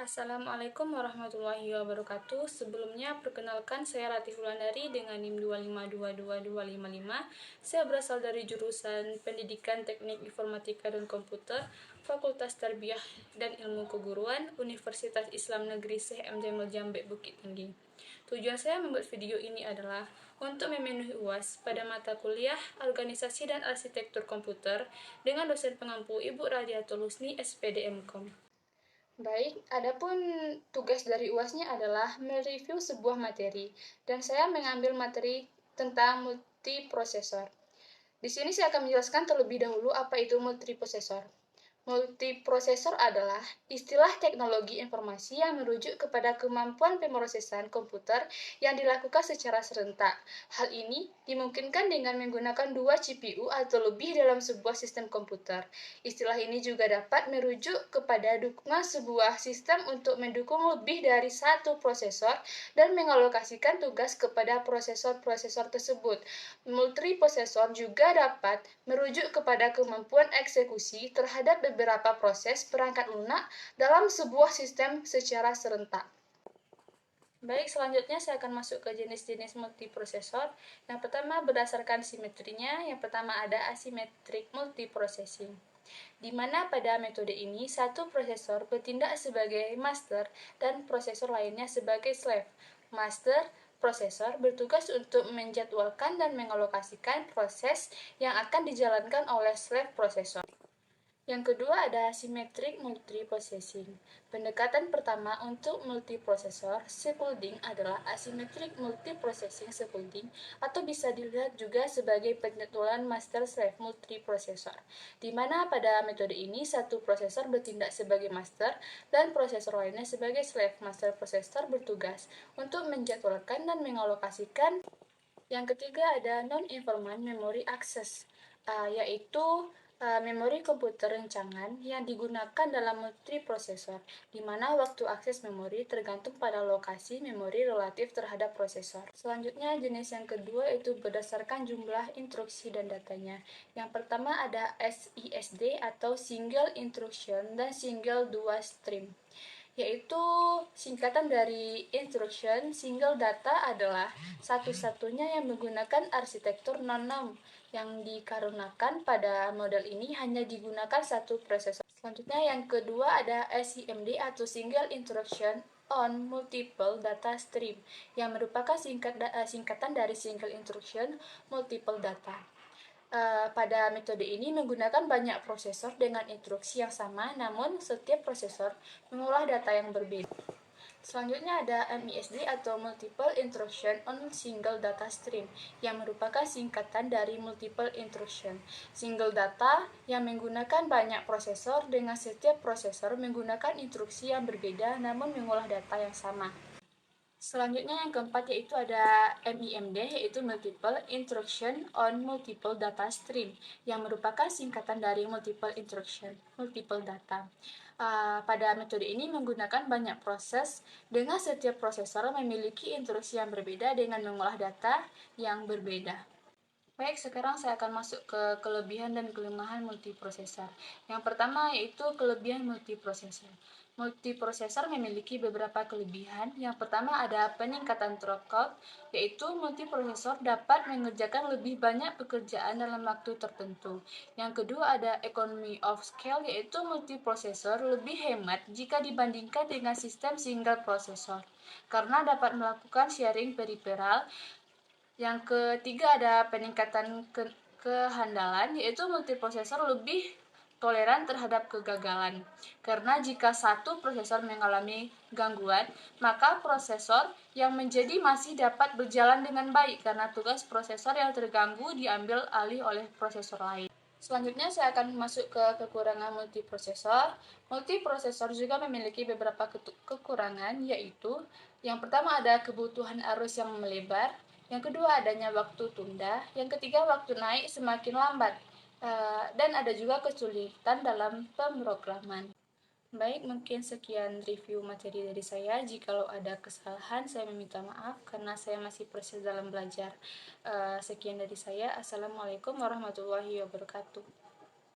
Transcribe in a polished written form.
Assalamualaikum warahmatullahi wabarakatuh. Sebelumnya, perkenalkan saya Ratih Wulandari dengan NIM 2522255. Saya berasal dari jurusan Pendidikan Teknik Informatika dan Komputer, Fakultas Tarbiyah dan Ilmu Keguruan, Universitas Islam Negeri Syekh M. Jamal Jambe, Bukit Tinggi. Tujuan saya membuat video ini adalah untuk memenuhi UAS pada mata kuliah Organisasi dan Arsitektur Komputer dengan dosen pengampu Ibu Radiatul Husni, SPD MKOM. Baik, adapun tugas dari UASnya adalah mereview sebuah materi, dan saya mengambil materi tentang multiprosesor. Di sini saya akan menjelaskan terlebih dahulu apa itu multiprosesor. Multiprosesor adalah istilah teknologi informasi yang merujuk kepada kemampuan pemrosesan komputer yang dilakukan secara serentak. Hal ini dimungkinkan dengan menggunakan 2 CPU atau lebih dalam sebuah sistem komputer. Istilah ini juga dapat merujuk kepada dukungan sebuah sistem untuk mendukung lebih dari satu prosesor dan mengalokasikan tugas kepada prosesor-prosesor tersebut. Multiprosesor juga dapat merujuk kepada kemampuan eksekusi terhadap beberapa proses perangkat lunak dalam sebuah sistem secara serentak. Baik, selanjutnya saya akan masuk ke jenis-jenis multiprosesor. Yang pertama berdasarkan simetrinya, yang pertama ada asymmetric multiprocessing, di mana pada metode ini satu prosesor bertindak sebagai master dan prosesor lainnya sebagai slave. Master prosesor bertugas untuk menjadwalkan dan mengalokasikan proses yang akan dijalankan oleh slave prosesor. Yang kedua ada symmetric multiprocessing. Pendekatan pertama untuk multiprosesor scaffolding adalah asymmetric multiprocessing scaffolding, atau bisa dilihat juga sebagai penjadwalan master-slave multiprosesor, di mana pada metode ini satu prosesor bertindak sebagai master dan prosesor lainnya sebagai slave. Master prosesor bertugas untuk menjadwalkan dan mengalokasikan. Yang ketiga ada non-informant memory access, yaitu memori komputer rancangan yang digunakan dalam multiprosesor, di mana waktu akses memori tergantung pada lokasi memori relatif terhadap prosesor. Selanjutnya, jenis yang kedua itu berdasarkan jumlah instruksi dan datanya. Yang pertama ada SISD atau Single Instruction dan Single Dua Stream, yaitu singkatan dari Instruction Single Data adalah satu-satunya yang menggunakan arsitektur non-nom, yang dikarenakan pada model ini hanya digunakan satu prosesor. Selanjutnya yang kedua ada SIMD atau Single Instruction on Multiple Data Stream, yang merupakan singkatan dari Single Instruction Multiple Data. Pada metode ini menggunakan banyak prosesor dengan instruksi yang sama, namun setiap prosesor mengolah data yang berbeda. Selanjutnya ada MISD atau Multiple Instruction on Single Data Stream, yang merupakan singkatan dari Multiple Instruction Single Data, yang menggunakan banyak prosesor dengan setiap prosesor menggunakan instruksi yang berbeda namun mengolah data yang sama. Selanjutnya yang keempat yaitu ada MIMD, yaitu Multiple Instruction on Multiple Data Stream, yang merupakan singkatan dari Multiple Instruction Multiple Data. Pada metode ini menggunakan banyak proses dengan setiap prosesor memiliki instruksi yang berbeda dengan mengolah data yang berbeda. Baik, sekarang saya akan masuk ke kelebihan dan kelemahan multiprosesor. Yang pertama yaitu kelebihan multiprosesor. Multiprosesor memiliki beberapa kelebihan. Yang pertama ada peningkatan throughput, yaitu multiprosesor dapat mengerjakan lebih banyak pekerjaan dalam waktu tertentu. Yang kedua ada economy of scale, yaitu multiprosesor lebih hemat jika dibandingkan dengan sistem single prosesor, karena dapat melakukan sharing peripheral. Yang ketiga ada peningkatan kehandalan, yaitu multiprosesor lebih toleran terhadap kegagalan, karena jika satu prosesor mengalami gangguan, maka prosesor yang menjadi masih dapat berjalan dengan baik karena tugas prosesor yang terganggu diambil alih oleh prosesor lain. Selanjutnya saya akan masuk ke kekurangan multiprosesor. Multiprosesor juga memiliki beberapa kekurangan, yaitu yang pertama ada kebutuhan arus yang melebar, yang kedua adanya waktu tunda, yang ketiga waktu naik semakin lambat, dan ada juga kesulitan dalam pemrograman. Baik, mungkin sekian review materi dari saya. Jikalau ada kesalahan, saya meminta maaf karena saya masih proses dalam belajar. Sekian dari saya. Assalamualaikum warahmatullahi wabarakatuh.